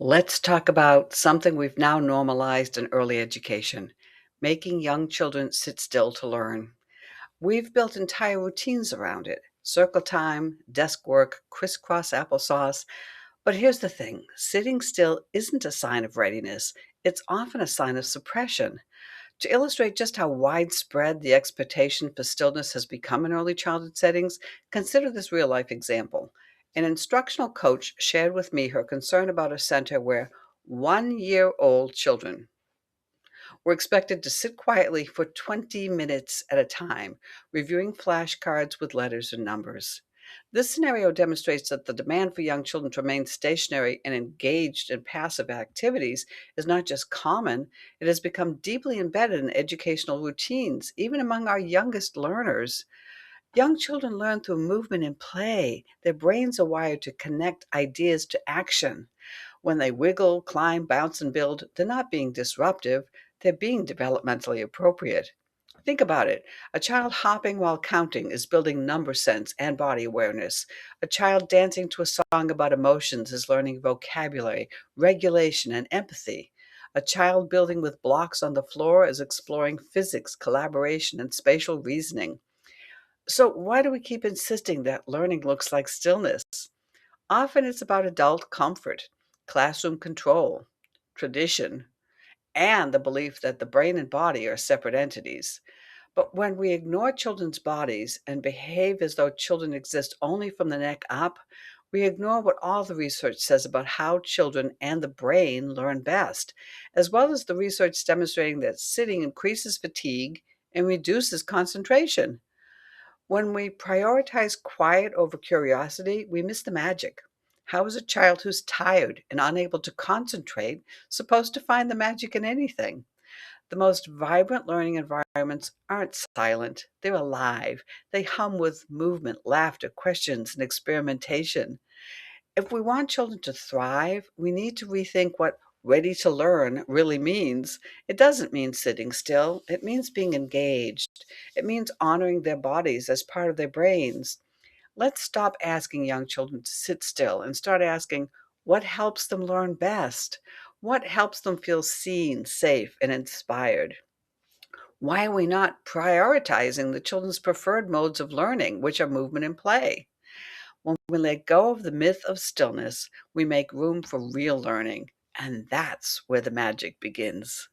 Let's talk about something we've now normalized in early education, making young children sit still to learn. We've built entire routines around it: circle time, desk work, crisscross applesauce. But here's the thing: sitting still isn't a sign of readiness, it's often a sign of suppression. To illustrate just how widespread the expectation for stillness has become in early childhood settings, consider this real life example. An instructional coach shared with me her concern about a center where 1-year-old children were expected to sit quietly for 20 minutes at a time, reviewing flashcards with letters and numbers. This scenario demonstrates that the demand for young children to remain stationary and engaged in passive activities is not just common, it has become deeply embedded in educational routines, even among our youngest learners. Young children learn through movement and play. Their brains are wired to connect ideas to action. When they wiggle, climb, bounce, and build, they're not being disruptive, they're being developmentally appropriate. Think about it. A child hopping while counting is building number sense and body awareness. A child dancing to a song about emotions is learning vocabulary, regulation, and empathy. A child building with blocks on the floor is exploring physics, collaboration, and spatial reasoning. So, why do we keep insisting that learning looks like stillness? Often it's about adult comfort, classroom control, tradition, and the belief that the brain and body are separate entities. But when we ignore children's bodies and behave as though children exist only from the neck up, we ignore what all the research says about how children and the brain learn best, as well as the research demonstrating that sitting increases fatigue and reduces concentration. When we prioritize quiet over curiosity, we miss the magic. How is a child who's tired and unable to concentrate supposed to find the magic in anything? The most vibrant learning environments aren't silent, they're alive. They hum with movement, laughter, questions, and experimentation. If we want children to thrive, we need to rethink what ready to learn really means. It doesn't mean sitting still, it means being engaged. It means honoring their bodies as part of their brains. Let's stop asking young children to sit still and start asking what helps them learn best? What helps them feel seen, safe, and inspired? Why are we not prioritizing the children's preferred modes of learning, which are movement and play? When we let go of the myth of stillness, we make room for real learning, and that's where the magic begins.